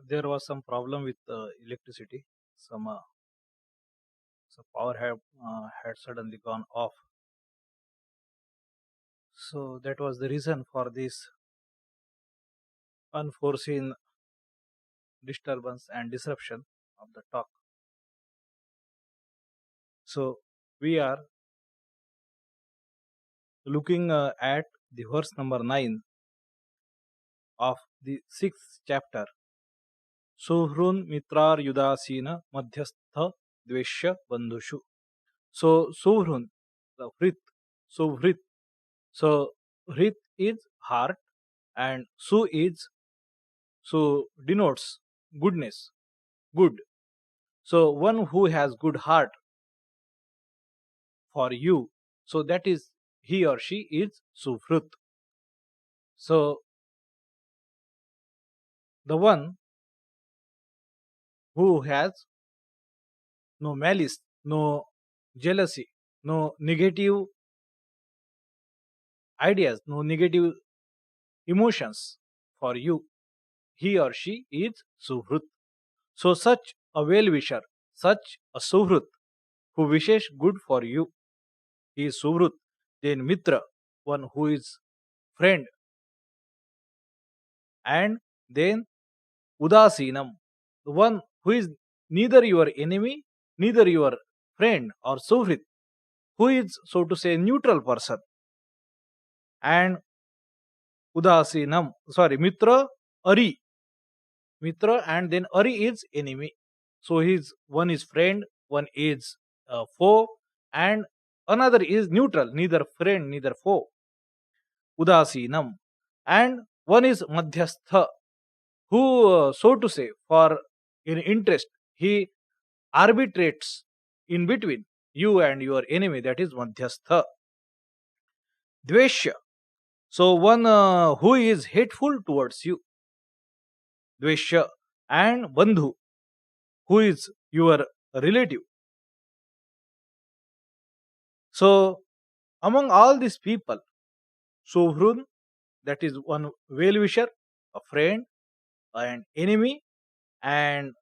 there was some problem with electricity. Some power had suddenly gone off. So that was the reason for this unforeseen disturbance and disruption of the talk. So we are looking at the verse number 9 of the 6th chapter. Suhrun mitrar yudasina madhyastha dveshya bandhushu. So Suhrun, the Hrit, so Hrit. So Hrit is heart and Su is so denotes goodness, good. So one who has good heart for you, so that is he or she is Sufrut. So the one who has no malice, no jealousy, no negative ideas, no negative emotions for you, he or she is Suhrut. So such a well-wisher, such a Suhrut who wishes good for you, he is Suhrut. Then Mitra, one who is friend, and then Udasinam, the one who is neither your enemy, neither your friend or Suhrit, who is, so to say, neutral person. And Udasinam, sorry, Mitra, Ari. Mitra and then Ari is enemy. So one is friend, one is foe, and another is neutral, neither friend, neither foe. Udasinam. And one is Madhyastha, who, so to say, for in interest, he arbitrates in between you and your enemy, that is Madhyastha. Dveshya, so one who is hateful towards you, Dveshya, and Bandhu, who is your relative. So among all these people, Suhrun, that is one well-wisher, a friend, and enemy, and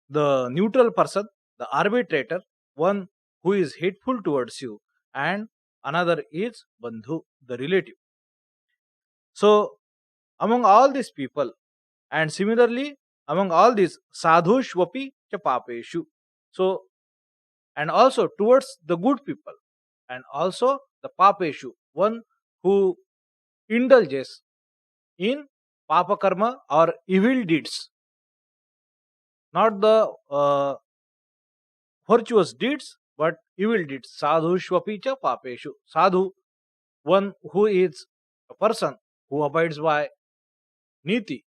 the neutral person, the arbitrator, one who is hateful towards you, and another is Bandhu, the relative. So among all these people, and similarly among all these sadhushvapi cha papeshu. So and also towards the good people, and also the papeshu, one who indulges in papa karma or evil deeds, not the virtuous deeds but evil deeds. Sadhu shwapicha papeshu. Sadhu, one who is a person who abides by niti,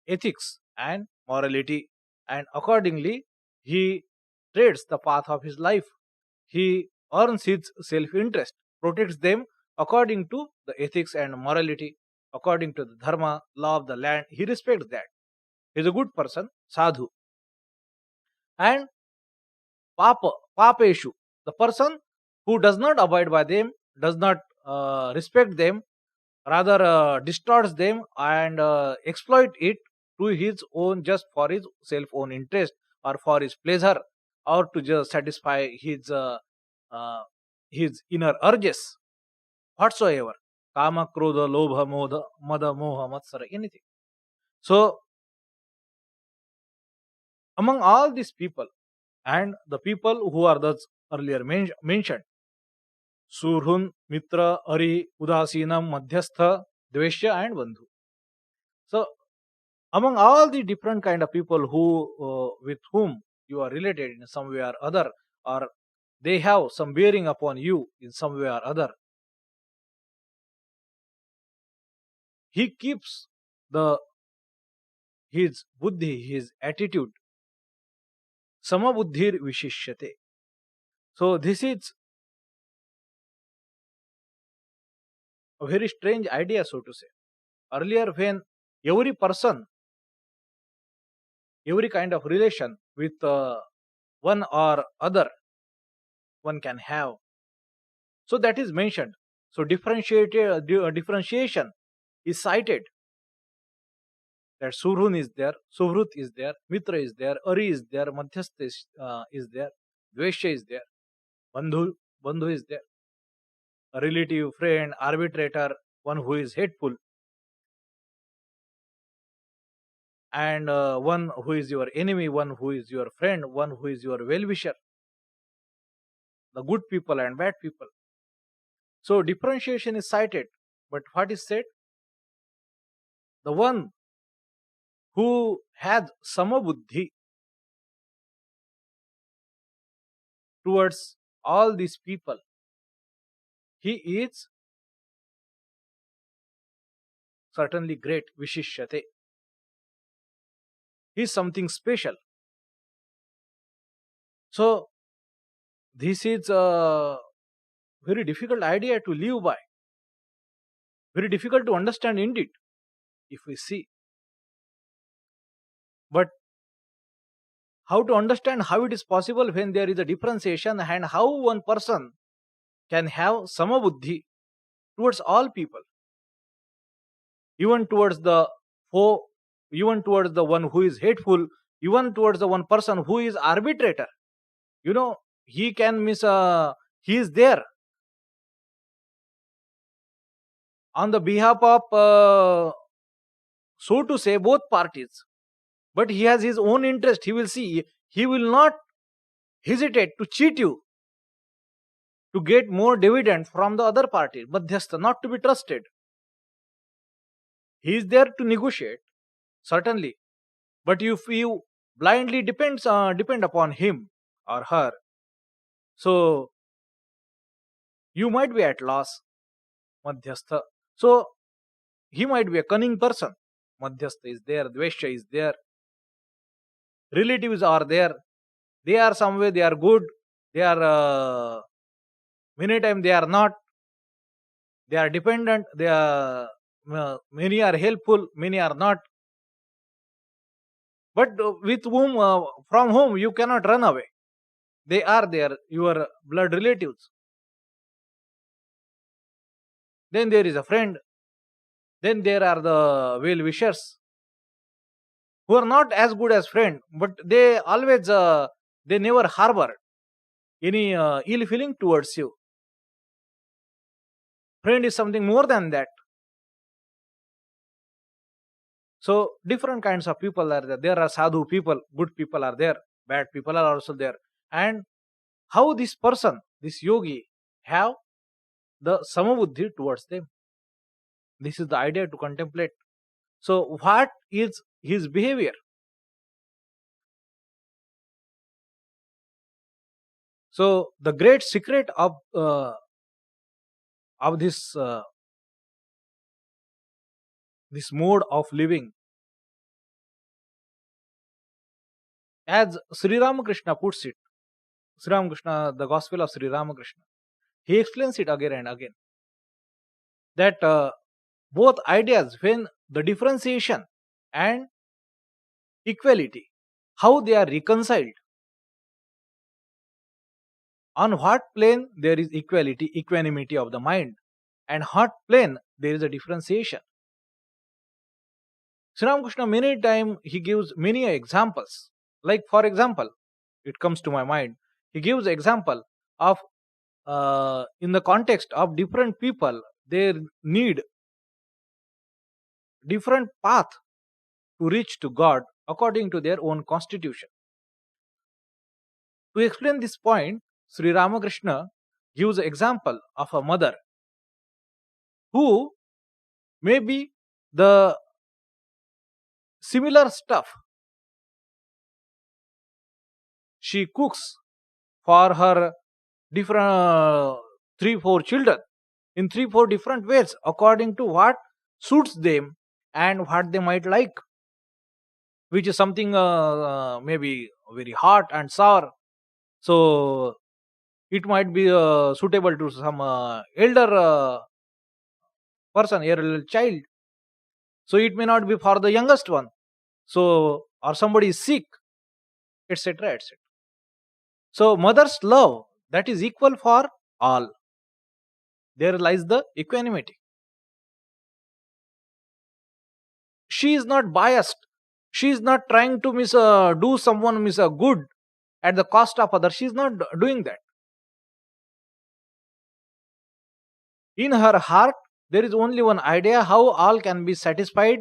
ethics, and morality, and accordingly he treads the path of his life. He earns his self interest, protects them according to the ethics and morality, according to the dharma, law of the land. He respects that. He is a good person, sadhu. And papeshu, the person who does not abide by them, does not respect them, rather distorts them and exploit it to his own, just for his self own interest or for his pleasure, or to just satisfy uh, his inner urges whatsoever, kama krodha lobha modha mada moha matsara, anything. So among all these people, and the people who are thus earlier mentioned, Surhun, Mitra, Ari, Udasinam, Madhyastha, Dveshya, and Bandhu. So among all the different kind of people who with whom you are related in some way or other, or they have some bearing upon you in some way or other, he keeps the his buddhi, his attitude, samabuddhir vishishyate. So this is a very strange idea, so to say. Earlier, when every person, every kind of relation with one or other, one can have, so that is mentioned. So differentiation is cited That Surhun is there, Suhrut is there, Mitra is there, Ari is there, Madhyastha is there, Dvesha is there, Bandhu is there, a relative, friend, arbitrator, one who is hateful, and one who is your enemy, one who is your friend, one who is your well wisher, the good people and bad people. So differentiation is cited, but what is said? The one who has samabuddhi towards all these people, he is certainly great, vishishyate. He is something special. So this is a very difficult idea to live by, very difficult to understand indeed, if we see. But how to understand how it is possible when there is a differentiation, and how one person can have samabuddhi towards all people, even towards the foe, even towards the one who is hateful, even towards the one person who is arbitrator. You know, he can he is there on the behalf of, so to say, both parties, but he has his own interest. He will see, he will not hesitate to cheat you to get more dividend from the other party, madhyastha, not to be trusted. He is there to negotiate, certainly, but if you blindly depend upon him or her, so you might be at loss, madhyastha. So he might be a cunning person. Madhyastha is there, dvesha is there, relatives are there. They are some way, they are good. They are, many times they are not. They are dependent. They are, many are helpful, many are not. But with whom, from whom you cannot run away. They are there, your blood relatives. Then there is a friend. Then there are the well wishers, who are not as good as friend, but they always, they never harbor any ill feeling towards you. Friend is something more than that. So different kinds of people are there. There are sadhu people, good people are there, bad people are also there. And how this person, this yogi, have the samabuddhi towards them. This is the idea to contemplate. So what is his behavior? So the great secret of this mode of living, as Sri Ramakrishna puts it, Sri Ramakrishna, the Gospel of Sri Ramakrishna, he explains it again and again, that both ideas, when the differentiation and equality, how they are reconciled, on what plane there is equality, equanimity of the mind, and what plane there is a differentiation. Sri Ramakrishna many times he gives many examples. Like, for example, it comes to my mind, he gives example of, in the context of different people, they need different path to reach to God according to their own constitution. To explain this point, Sri Ramakrishna gives an example of a mother who maybe the similar stuff she cooks for her different 3-4 children in 3-4 different ways according to what suits them and what they might like, which is something, maybe very hot and sour. So it might be suitable to some elder person, elder child. So it may not be for the youngest one. So, or somebody is sick, etc., etc. So mother's love, that is equal for all. There lies the equanimity. she is not biased. She is not trying to do someone good at the cost of others. She is not doing that. In her heart, there is only one idea: how all can be satisfied,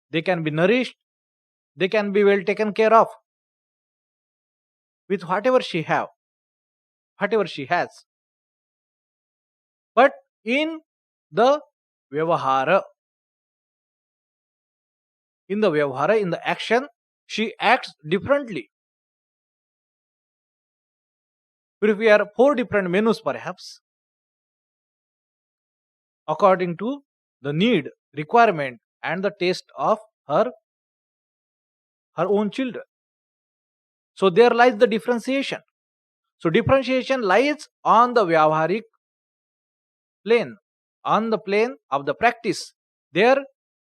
they can be nourished, they can be well taken care of with whatever she have, whatever she has. But in the vyavahara, in the action, she acts differently. Prepare 4 different menus perhaps, according to the need, requirement, and the taste of her own children. So there lies the differentiation. So differentiation lies on the vyavaharik plane, on the plane of the practice. There,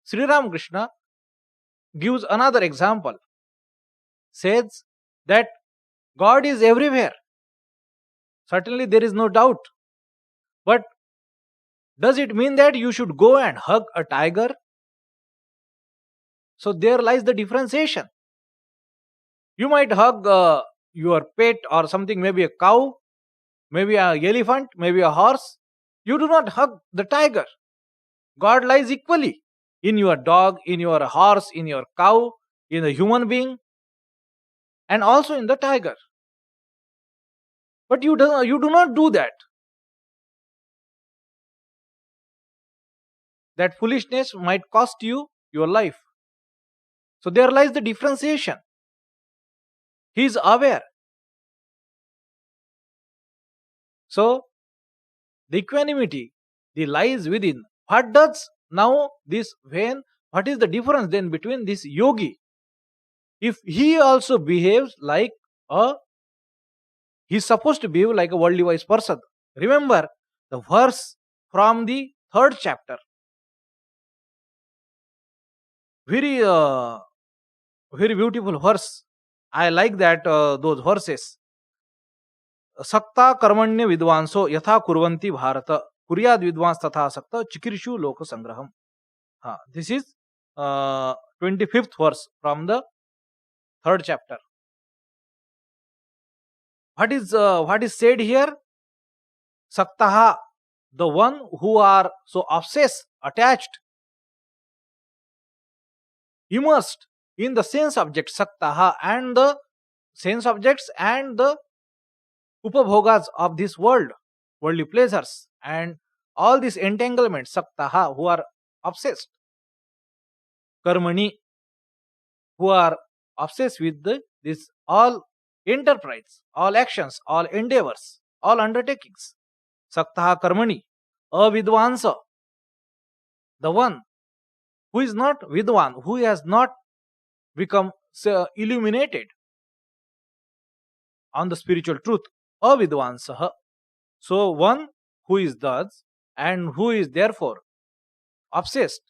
Sri Ramakrishna gives another example, says that God is everywhere. Certainly there is no doubt. But does it mean that you should go and hug a tiger? So there lies the differentiation. You might hug your pet or something, maybe a cow, maybe an elephant, maybe a horse. You do not hug the tiger. God lies equally in your dog, in your horse, in your cow, in a human being, and also in the tiger. But you do not do that. That foolishness might cost you your life. So there lies the differentiation. He is aware. So the equanimity, the lies within. What does now this when? What is the difference then between this yogi? If he also behaves like he's supposed to behave like a worldly wise person. Remember the verse from the 3rd chapter. Very, very beautiful verse. I like that those verses. Sakta कर्मण्य विद्वांसो यथा कुर्वन्ति भारत कुर्याद विद्वांस तथा सक्ता चिकीर्षु लोक संग्रहम. This is 25th verse from the 3rd chapter. What is said here? Saktaha, the one who are so obsessed, attached, immersed in the sense objects, Saktaha, and the sense objects and the upabhogas of this world, worldly pleasures, and all these entanglements, Saktaha, who are obsessed. Karmani, who are obsessed with this all enterprise, all actions, all endeavors, all undertakings. Saktaha Karmani, avidvansa, the one who is not vidwan, who has not become illuminated on the spiritual truth, avidvansaha. So one who is thus and who is therefore obsessed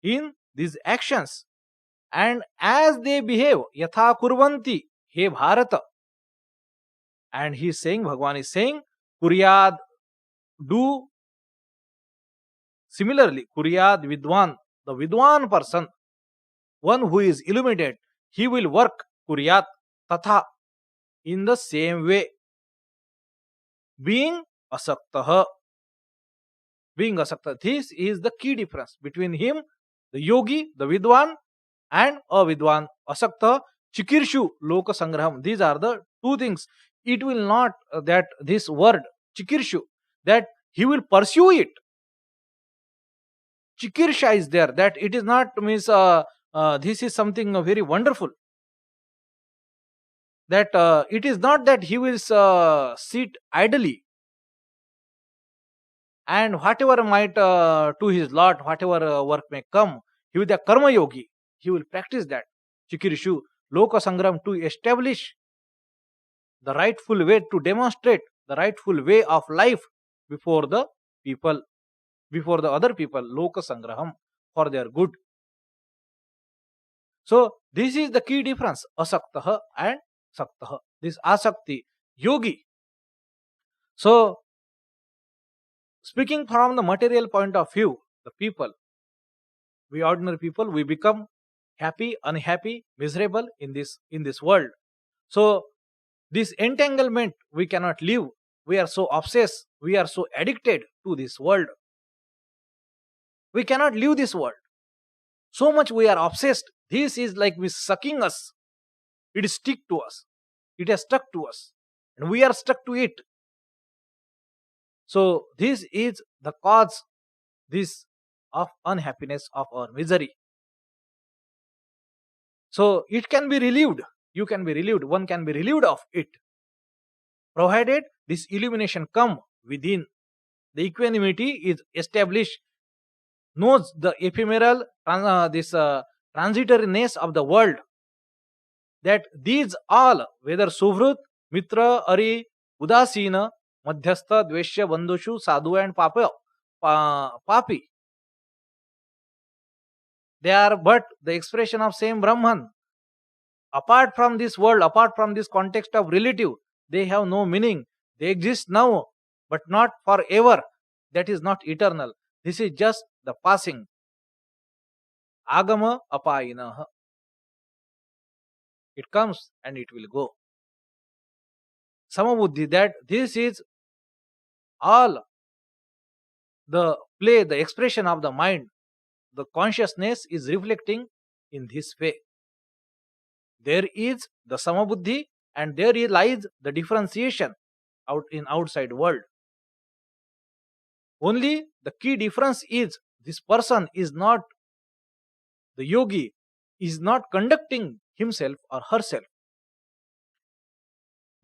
in these actions, and as they behave, yatha kurvanti, he Bharata. And he is saying, Bhagwan is saying, kuryad, do similarly, kuryad vidwan, the vidwan person, one who is illuminated, he will work kuryat tatha, in the same way, being asaktaha. Being asakta. This is the key difference between him, the yogi, the vidwan, and avidwan, asakta, chikirshu, loka sangraham. These are the two things. It will not that this word chikirshu, that he will pursue it. Chikirsha is there, that it is not means this is something very wonderful. That it is not that he will sit idly and whatever might to his lot, whatever work may come, he will be a karma yogi. He will practice that. Chikirshu, loka sangram, to establish the rightful way, to demonstrate the rightful way of life before the people, before the other people, loka sangraham, for their good. So this is the key difference, asaktaha and saktaha. This asakti, yogi. So speaking from the material point of view, the people, We ordinary people, we become happy, unhappy, miserable in this world. So this entanglement we cannot live. We are so obsessed, we are so addicted to this world. We cannot leave this world. So much we are obsessed. This is like we sucking us. It is stick to us. It has stuck to us. And we are stuck to it. So this is the cause this of unhappiness, of our misery. So it can be relieved. You can be relieved. One can be relieved of it, provided this illumination come within. The equanimity is established, knows the ephemeral this transitoriness of the world, that these all, whether suvrut, mitra, ari, udasina, madhyastha, dveshya, bandhushu, sadhu and papi, they are but the expression of same Brahman. Apart from this world, apart from this context of relative, they have no meaning. They exist now, but not forever. That is not eternal. This is just the passing. Agama apayinah. It comes and it will go. Samabuddhi, that this is all the play, the expression of the mind. The consciousness is reflecting in this way. There is the Samabuddhi, and there lies the differentiation out in outside world. Only the key difference is this person is not, the yogi is not conducting himself or herself,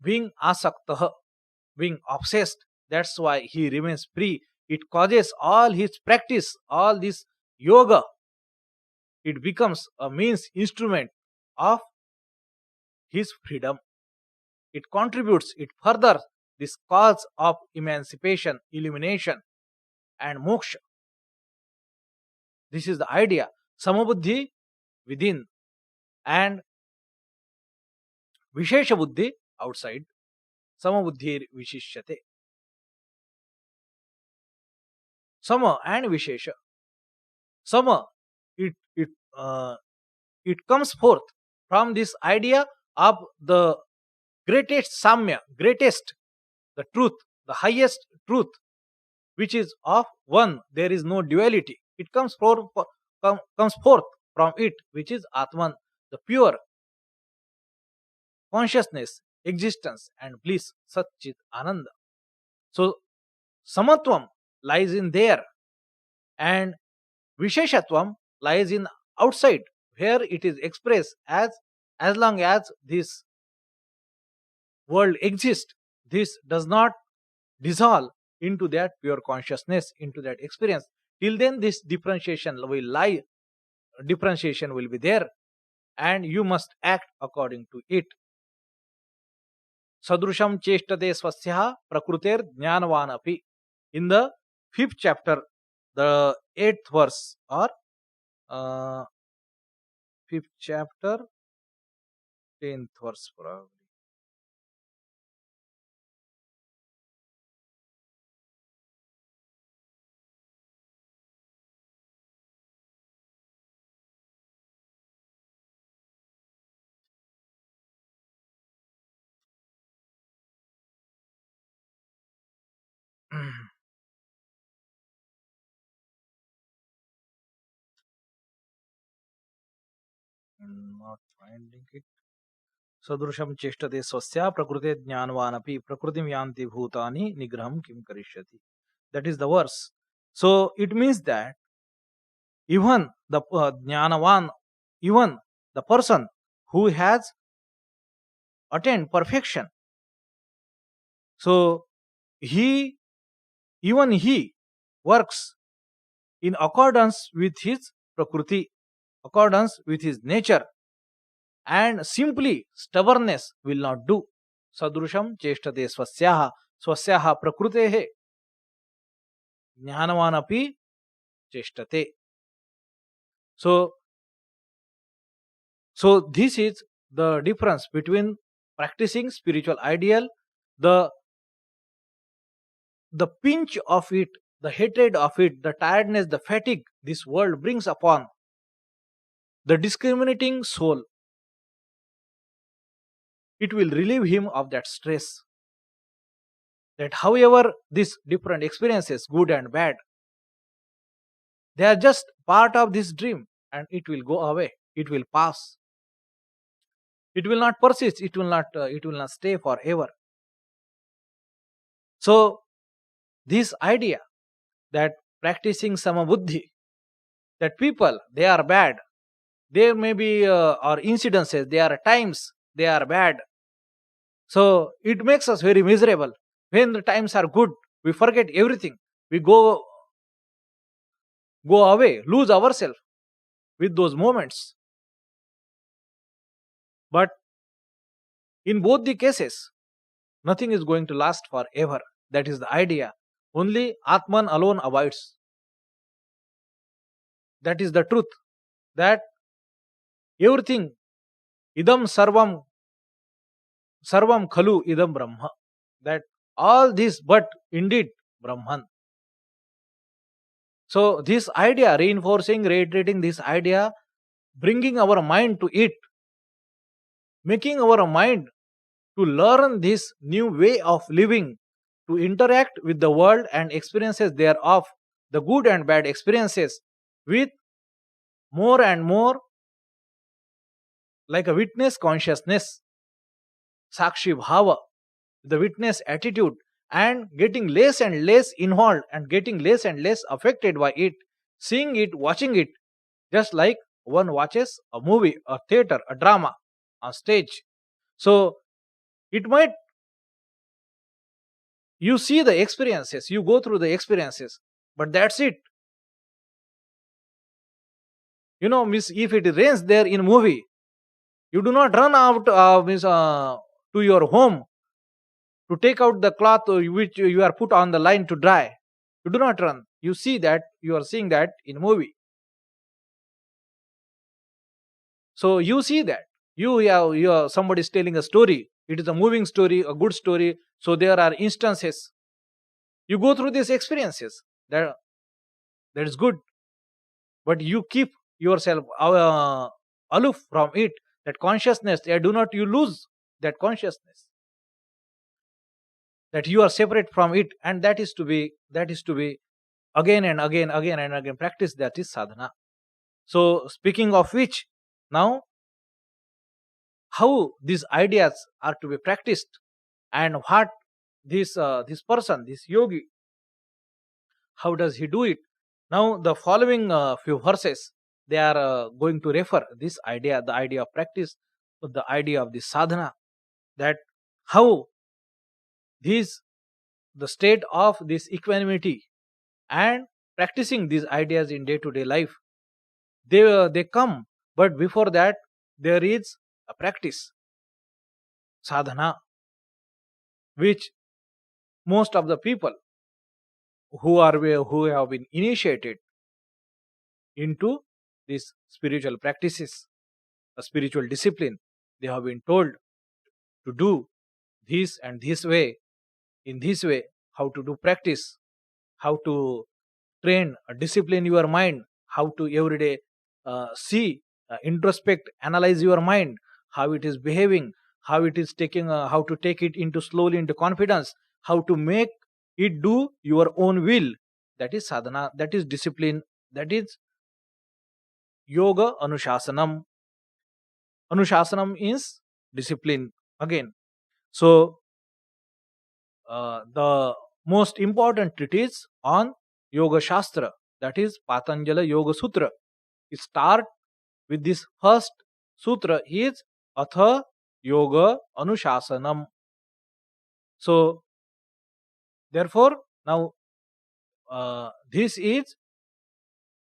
being asaktah, being obsessed. That's why he remains free. It causes all his practice, all this yoga, it becomes a means, instrument of his freedom. It contributes, it furthers this cause of emancipation, illumination and moksha. This is the idea. Samabuddhi within and Vishesha Buddhi outside. Samabuddhi Vishishyate. Sama and Vishesha. Sama, it comes forth from this idea of the greatest Samya, greatest, the truth, the highest truth, which is of one. There is no duality. It comes forth from it, which is Atman, the pure consciousness, existence and bliss, Satchit Ananda. So Samatvam lies in there, and Visheshatvam lies in outside, where it is expressed as long as this world exists, this does not dissolve into that pure consciousness, into that experience. Till then this differentiation will be there, and you must act according to it. Sadrusham cheshtate swasya prakruter jnanavan api. In the 5th chapter, the 8th verse, or 5th chapter, 10th verse probably. I'm not finding it. Sadrusham cheshtate swasya prakrute jnanvanapi prakrutim yanti bhutani nigraham kim karishyati. That is the verse. So it means that even the jnanavan, even the person who has attained perfection, so he works in accordance with his prakruti, accordance with his nature, and simply stubbornness will not do. Sadrusham cheshtate swasyaha prakrutehe jnanavanapi cheshtate. So this is the difference between practicing spiritual ideal, the pinch of it, the hatred of it, the tiredness, the fatigue this world brings upon the discriminating soul, it will relieve him of that stress. That however these different experiences, good and bad, they are just part of this dream, and it will go away, it will pass, it will not persist, it will not stay forever. So this idea that practicing samabuddhi, that people they are bad, there may be or incidences, there are times they are bad, so it makes us very miserable. When the times are good, we forget everything, we go away, lose ourselves with those moments. But in both the cases, nothing is going to last forever. That is the idea. Only Atman alone abides. That is the truth. That everything, idam sarvam khalu idam brahma. That all this but indeed Brahman. So this idea, reinforcing, reiterating this idea, bringing our mind to it, making our mind to learn this new way of living, to interact with the world and experiences thereof, the good and bad experiences, with more and more like a witness consciousness, sakshi bhava, the witness attitude, and getting less and less involved and getting less and less affected by it, seeing it, watching it, just like one watches a movie, a theater, a drama on stage. So it might, you see the experiences, you go through the experiences, but that's it. Miss, if it rains there in movie, you do not run out to your home to take out the cloth which you are put on the line to dry. You do not run, you see that, you are seeing that in movie. So you see that, you are, somebody is telling a story, it is a moving story, a good story, so there are instances, you go through these experiences, that is good, but you keep yourself aloof from it, that consciousness, do not you lose that consciousness, that you are separate from it, and that is to be again and again practice, that is sadhana. So speaking of which, now how these ideas are to be practiced, and what this person, this yogi, how does he do it? Now the following few verses, they are going to refer this idea, the idea of practice, the idea of the sadhana, that how these, the state of this equanimity and practicing these ideas in day to day life, they come, but before that there is a practice, sadhana, which most of the people who have been initiated into these spiritual practices, a spiritual discipline, they have been told to do this and this way, in this way, how to do practice, how to train, discipline your mind, how to every day see, introspect, analyze your mind, how it is behaving, how it is taking, how to take it into slowly into confidence, how to make it do your own will. That is sadhana, that is discipline, that is yoga anushasanam. Anushasanam is discipline again. So the most important treatise on yoga shastra, that is Patanjala Yoga Sutra, it start with this first sutra is atha yoga anushasanam. So therefore now this is,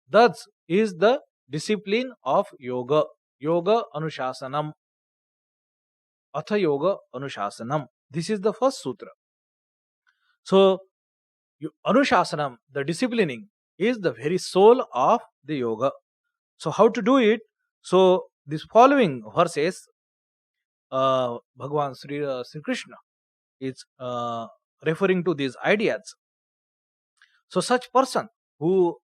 thus is the discipline of yoga, yoga anushasanam, atha yoga anushasanam, this is the first sutra. So anushasanam, the disciplining, is the very soul of the yoga. So how to do it? So this following verses, Bhagavan Sri Krishna is referring to these ideas. So such person who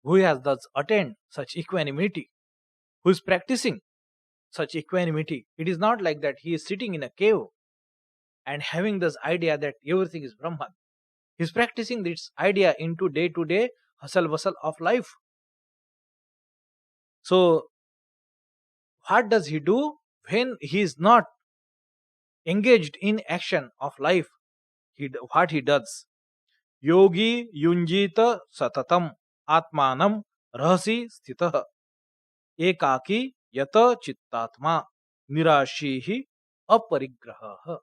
who has thus attained such equanimity, who is practicing such equanimity. It is not like that he is sitting in a cave and having this idea that everything is Brahman. He is practicing this idea into day to day hustle bustle of life. So, what does he do when he is not engaged in action of life? What he does? Yogi yunjita satatam atmanam rahasi sthitah ekaki yata chittatma nirashihi aparigrahah.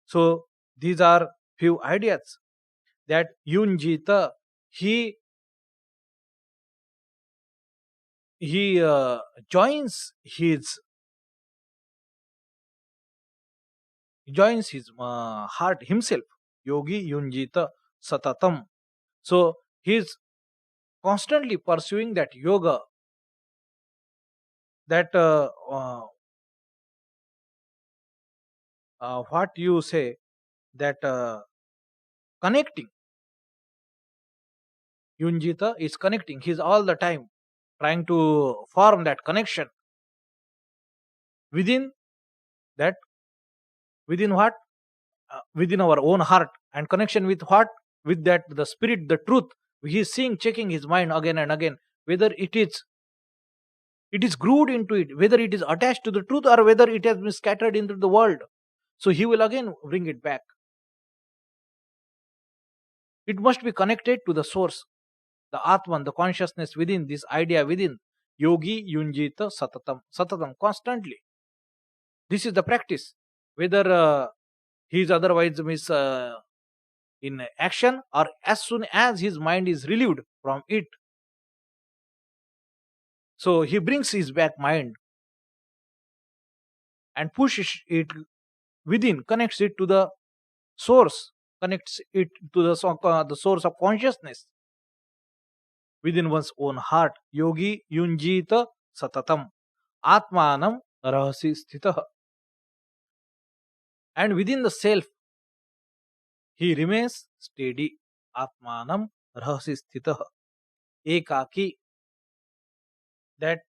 So these are few ideas that Yunjita, he joins his heart himself. Yogi Yunjita Satatam. So he is constantly pursuing that yoga, that what you say, that connecting. Yunjita is connecting. He is all the time trying to form that connection within that, within what? Within our own heart, and connection with what? With that the spirit, the truth. He is seeing, checking his mind again and again, whether it is glued into it, whether it is attached to the truth, or whether it has been scattered into the world. So he will again bring it back. It must be connected to the source, the Atman, the consciousness within, this idea within. Yogi Yunjita Satatam. Satatam, constantly. This is the practice. Whether he is otherwise in action, or as soon as his mind is relieved from it. So he brings his back mind and pushes it within, connects it to the source, connects it to the source of consciousness within one's own heart. Yogi Yunjita Satatam Atmanam Rahasi Sthitah. And within the self, he remains steady. Atmanam Rahasi Sthitah Ekaki, that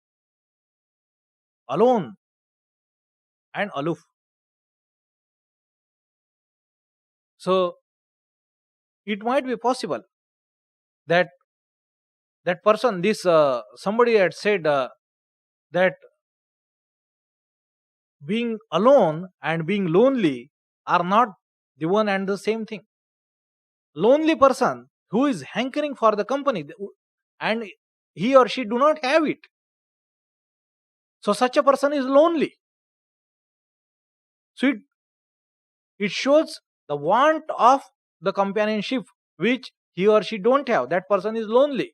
alone and aloof. So it might be possible that that person, this somebody had said that being alone and being lonely are not the one and the same thing. Lonely person who is hankering for the company, and he or she do not have it, so such a person is lonely. So it shows the want of the companionship which he or she don't have. That person is lonely.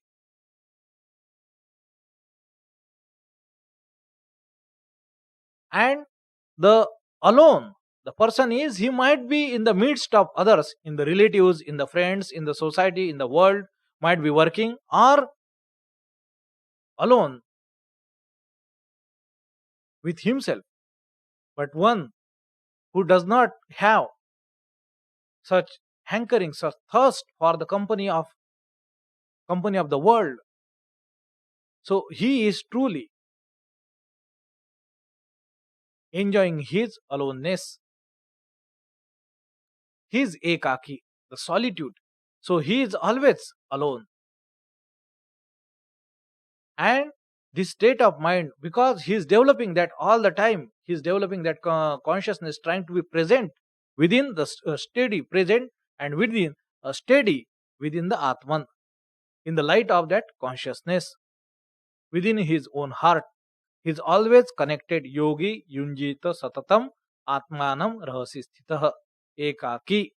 And the alone, the person is, he might be in the midst of others, in the relatives, in the friends, in the society, in the world, might be working, or alone with himself. But one who does not have such hankering, such thirst for the company of the world, so he is truly enjoying his aloneness, his ekaki, the solitude. So he is always alone. And this state of mind, because he is developing that all the time, he is developing that consciousness, trying to be present within the steady present, and within steady within the Atman, in the light of that consciousness within his own heart. He is always connected. Yogi Yunjita Satatam Atmanam Rahasi Sthitah Ekaki.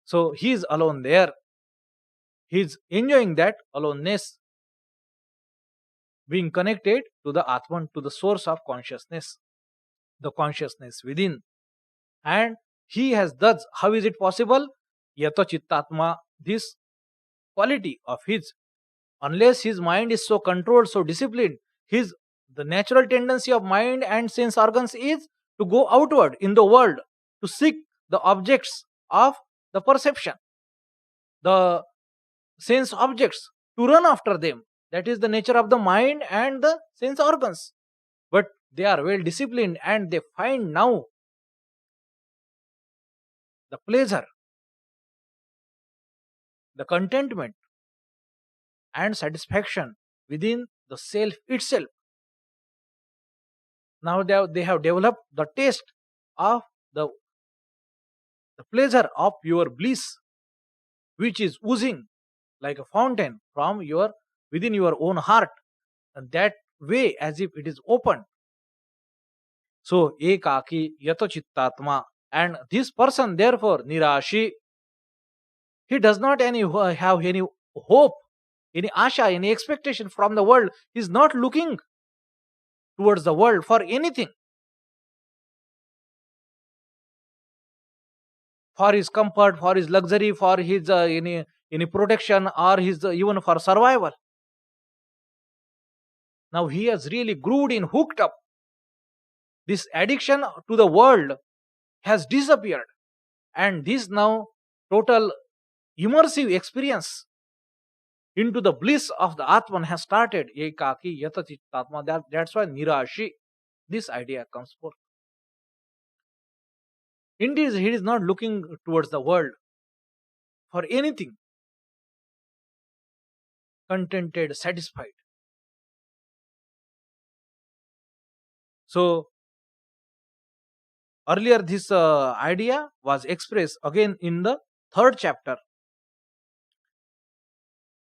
So he is alone there. He is enjoying that aloneness, being connected to the Atman, to the source of consciousness, the consciousness within. And he has thus, how is it possible? Yata Chittatma, this quality of his, unless his mind is so controlled, so disciplined, the natural tendency of mind and sense organs is to go outward in the world, to seek the objects of the perception, the sense objects, to run after them. That is the nature of the mind and the sense organs. But they are well disciplined and they find now the pleasure, the contentment, and satisfaction within the self itself. Now they have developed the taste of the, the pleasure of your bliss, which is oozing like a fountain from your within your own heart, and that way as if it is open. So ekaki yato chittatma, and this person therefore nirashi, he does not have any hope, any asha, any expectation from the world. He is not looking towards the world for anything, for his comfort, for his luxury, for his any protection, or his even for survival. Now he has really glued in, hooked up. This addiction to the world has disappeared, and this now total immersive experience into the bliss of the Atman has started. Ekaki yatachit Atma. That's why Nirashi, this idea comes forth. Indeed, he is not looking towards the world for anything, contented, satisfied. So, earlier this idea was expressed again in the third chapter.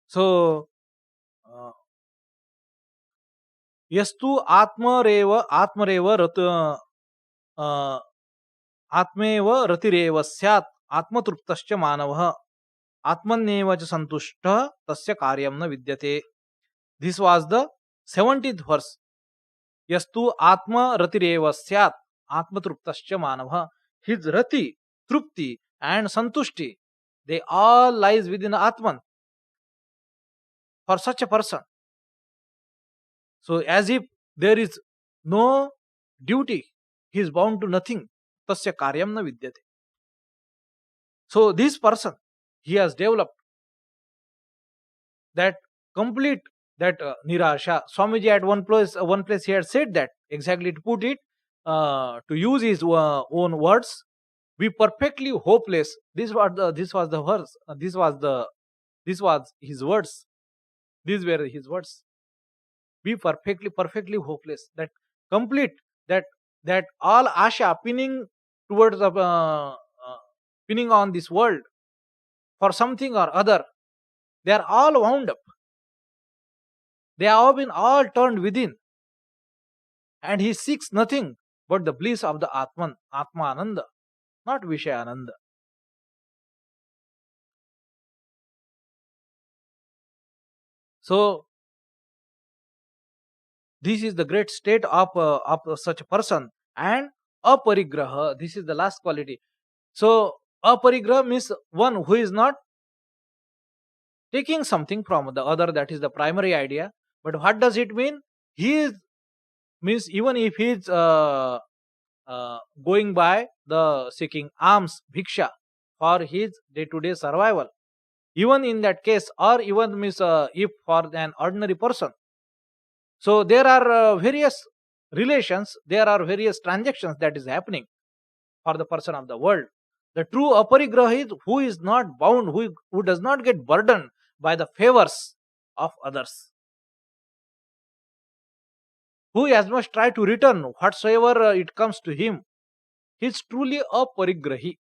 So, uh, yastu atmarev uh, आत्मेव रतिरेव स्यात् आत्मतृप्तश्च मानवः आत्मन्येव च संतुष्टः तस्य कार्यं न विद्यते. This was the 70th verse. यस्तु आत्म रतिरेव स्यात् आत्मतृप्तश्च मानवः. His rati, trupti and santushti, they all lies within Atman for such a person. So as if there is no duty, he is bound to nothing. Tasya karyam na vidyate. So this person, he has developed that complete, that nirasha. Swamiji at one place he had said that exactly, to put it, to use his own words, be perfectly hopeless. This was the verse. This was his words. These were his words. Be perfectly hopeless. That complete, that all asha pinning towards the pinning on this world for something or other, they are all wound up. They have been all turned within, and he seeks nothing but the bliss of the Atman, Atmananda, not Vishayananda. So this is the great state of such a person. And aparigraha, this is the last quality. So aparigraha means one who is not taking something from the other. That is the primary idea. But what does it mean? He is, means even if he is going by the seeking alms, bhiksha, for his day-to-day survival, even in that case, or even means if for an ordinary person. So there are various relations, there are various transactions that is happening for the person of the world. The true aparigraha is who is not bound, who does not get burdened by the favors of others, who as much try to return whatsoever it comes to him. He is truly aparigrahi.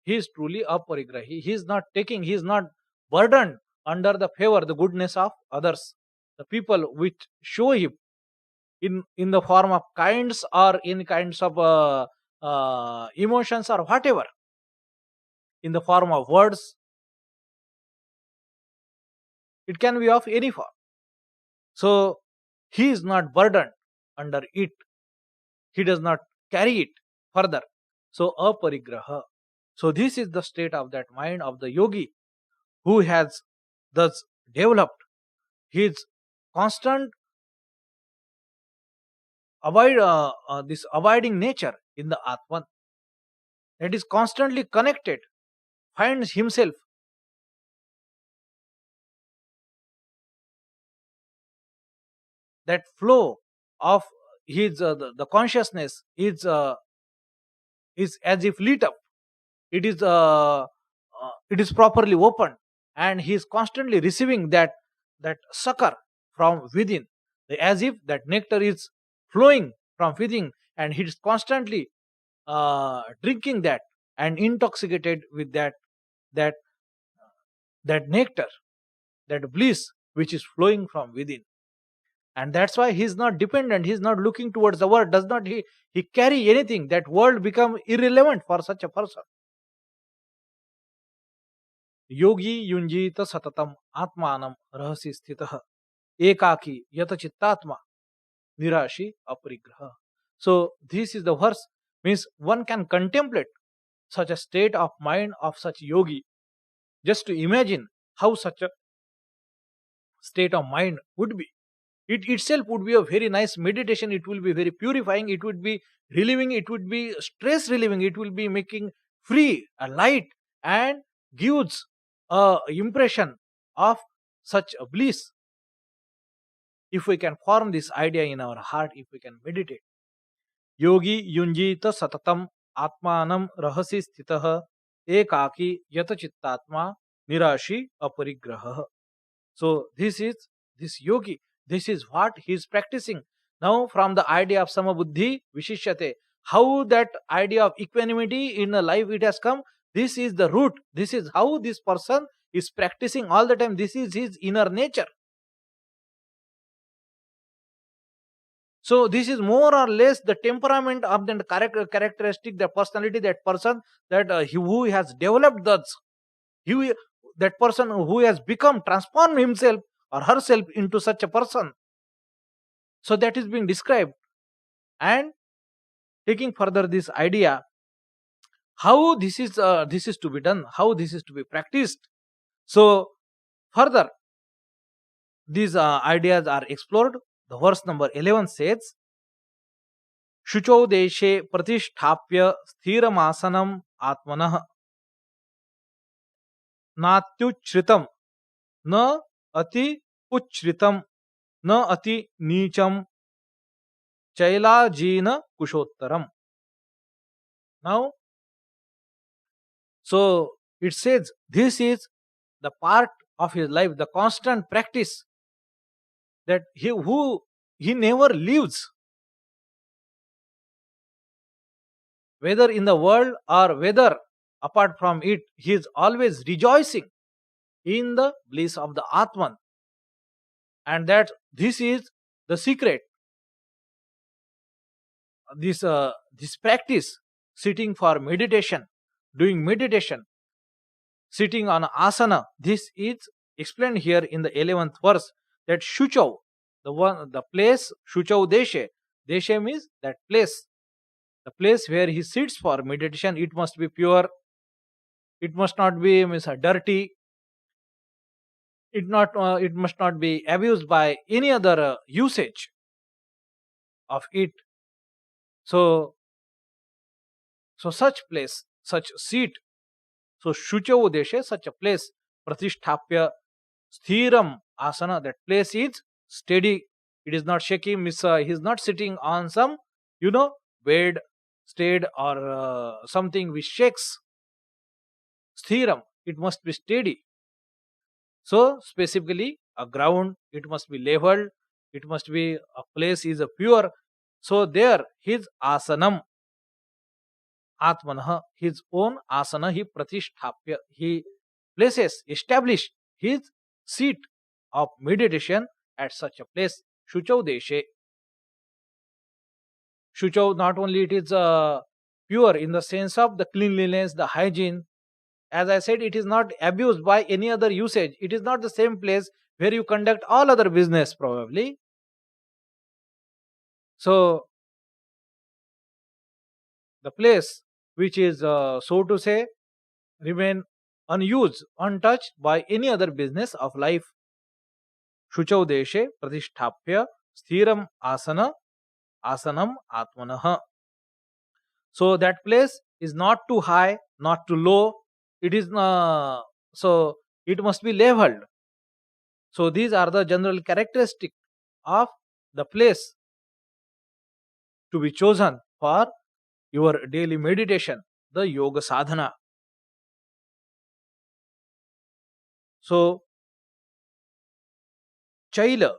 He is truly aparigrahi. He is not taking, he is not burdened under the favor, the goodness of others, the people which show him in the form of kinds or in kinds of emotions or whatever, in the form of words. It can be of any form. So he is not burdened under it. He does not carry it further. So aparigraha. So this is the state of that mind of the yogi who has thus developed his constant this abiding nature in the Atman. that is constantly connected, finds himself that flow of his the consciousness is as if lit up. It is properly opened, and he is constantly receiving that succor from within, as if that nectar is flowing from within, and he is constantly drinking that and intoxicated with that that nectar, that bliss which is flowing from within. And that's why he's not dependent, he's not looking towards the world, does not he carry anything, that world become irrelevant for such a person. योगी युंजीत सततम आत्मानम रहसि स्थितः एकाकी यत चित्तात्मा nirashi aparigraha. So this is the verse, means one can contemplate such a state of mind of such yogi. Just to imagine how such a state of mind would be. It itself would be a very nice meditation. It will be very purifying. It would be relieving. It would be stress relieving. It will be making free, a light, and gives a impression of such a bliss. If we can form this idea in our heart, if we can meditate. Yogi yunjita satatam atmanam rahasi sthitah ekaki yata chittatma nirashi aparigraha. So this yogi, this is what he is practicing. Now from the idea of samabuddhi vishishyate, how that idea of equanimity in a life it has come, this is the root. This is how this person is practicing all the time. This is his inner nature. So this is more or less the temperament of the characteristic, the personality, that person that who has developed that person who has become, transformed himself or herself into such a person. So that is being described, and taking further this idea, how this is to be done, how this is to be practiced. So further these ideas are explored. The verse number 11 says, Shucho deshe pratisthapya sthiramasanam atmanah natyuchritam na ati uchritam na ati nicham chailajina kushottaram. Now, so it says this is the part of his life, the constant practice, that he never leaves, whether in the world or whether apart from it, he is always rejoicing in the bliss of the Atman, and that this is the secret. This practice, sitting for meditation, doing meditation, sitting on asana, this is explained here in the 11th verse, that Shuchau, the place, Shuchau deshe. Deshe means that place. The place where he sits for meditation, it must be pure. It must not be dirty. It must not be abused by any other usage of it. So such place, such seat. So Shuchau deshe, such a place, pratisthapya sthiram asana, that place is steady. It is not shaking. He is not sitting on some, bed, stayed, or something which shakes. Sthiram, it must be steady. So specifically a ground, it must be leveled, it must be a place is a pure. So there his asanam atmanah, his own asana, he pratisthapya, he places, establish his seat of meditation at such a place. Shuchau deshe. Shuchau, not only it is pure in the sense of the cleanliness, the hygiene. As I said, it is not abused by any other usage. It is not the same place where you conduct all other business probably. So the place which is, so to say, remain unused, untouched by any other business of life. Shuchau deshe pratisthapya sthiram asana asanam atmanah. So that place is not too high, not too low. It is so it must be leveled. So these are the general characteristic of the place to be chosen for your daily meditation, the yoga sadhana. So chaila,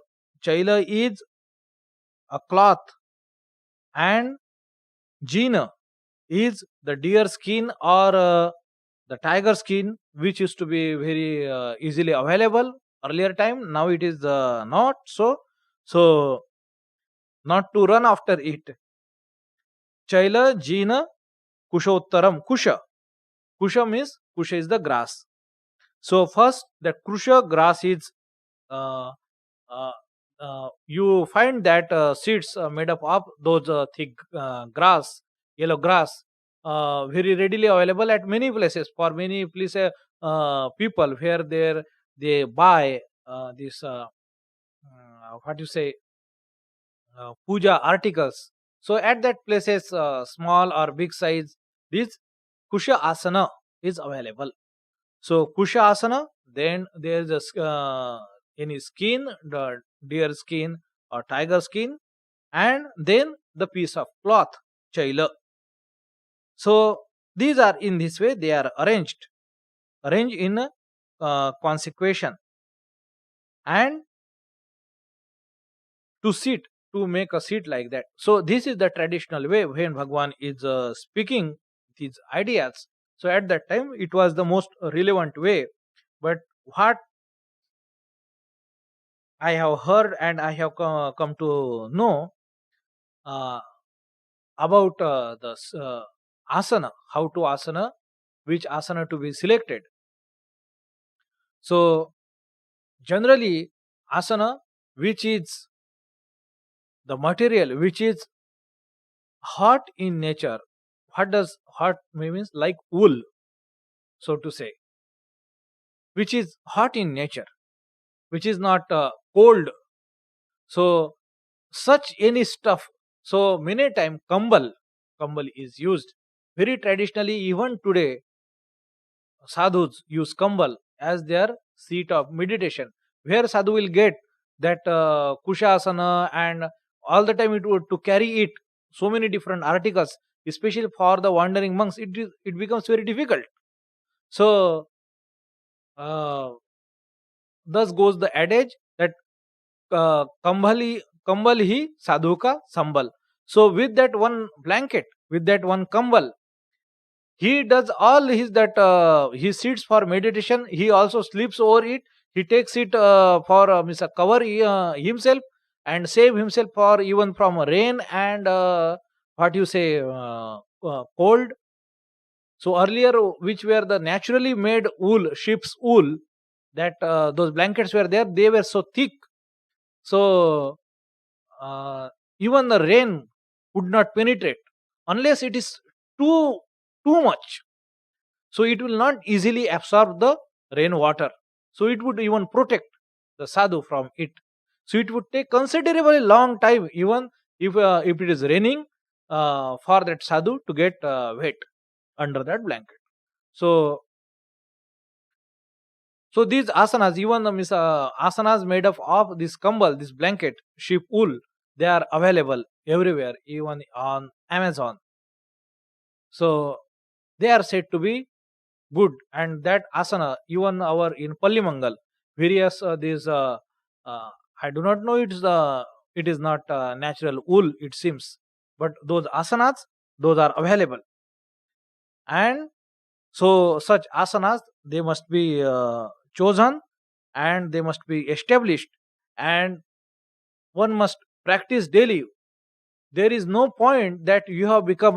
chaila is a cloth, and jina is the deer skin or the tiger skin, which used to be very easily available earlier time. Now it is not so. So not to run after it. Chaila, jina, kushottaram. Kusha means kusha is the grass. So first the kusha grass is uh, uh, you find that seeds made up of those thick grass, yellow grass, very readily available at many places. For many places, people where they buy this what you say puja articles. So at that places, small or big size, this kusha asana is available. So kusha asana, then there is a any skin, the deer skin or tiger skin, and then the piece of cloth, chaila. So these are in this way they are arranged in a consequation, and to sit, to make a seat like that. So this is the traditional way when Bhagwan is speaking these ideas. So at that time it was the most relevant way. But what I have heard and I have come to know uh, about asana, how to asana, which asana to be selected. So generally asana, which is the material which is hot in nature. What does hot means? Like wool, so to say, which is hot in nature, which is not cold. So such any stuff. So many time kambal is used very traditionally. Even today sadhus use kambal as their seat of meditation, where sadhu will get that kushasana, and all the time it would to carry it so many different articles, especially for the wandering monks. It becomes very difficult. So uh, thus goes the adage that kambal hi sadhu ka sambal. So with that one blanket, with that one kambal, he does all his that he sits for meditation. He also sleeps over it. He takes it for means cover himself and save himself for even from rain and what you say cold. So earlier, which were the naturally made wool, sheep's wool, that those blankets were there, they were so thick. So uh, even the rain would not penetrate unless it is too too much. So it will not easily absorb the rainwater. So it would even protect the sadhu from it. So it would take considerably long time, even if it is raining, for that sadhu to get wet under that blanket. So so these asanas, even the asanas made up of this kambal, this blanket, sheep wool, they are available everywhere, even on Amazon. So they are said to be good, and that asana, even our in Pallimangal, various these uh, I do not know, it is not natural wool, it seems, but those asanas, those are available. And so such asanas, they must be chosen, and they must be established, and one must practice daily. There is no point that you have become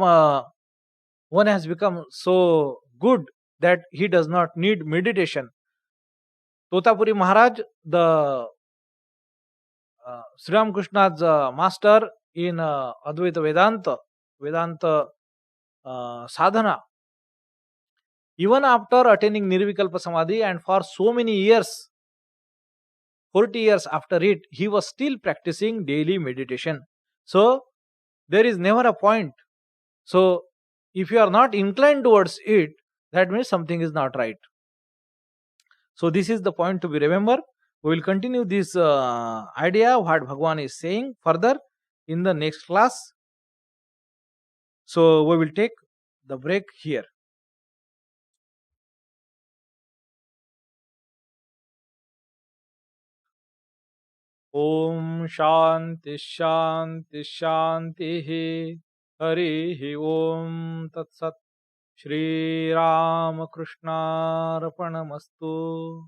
one has become so good that he does not need meditation. Totapuri Maharaj, the Sri Ramakrishna's master in Advaita Vedanta sadhana, even after attaining Nirvikalpa Samadhi and for so many years, 40 years after it, he was still practicing daily meditation. So there is never a point. So If you are not inclined towards it, that means something is not right. So this is the point to be remember. We will continue this idea what Bhagwan is saying further in the next class. So we will take the break here. Om Shanti Shanti Shanti. Hari Om Tat Sat. Shri Ramakrishna Arpanamastu.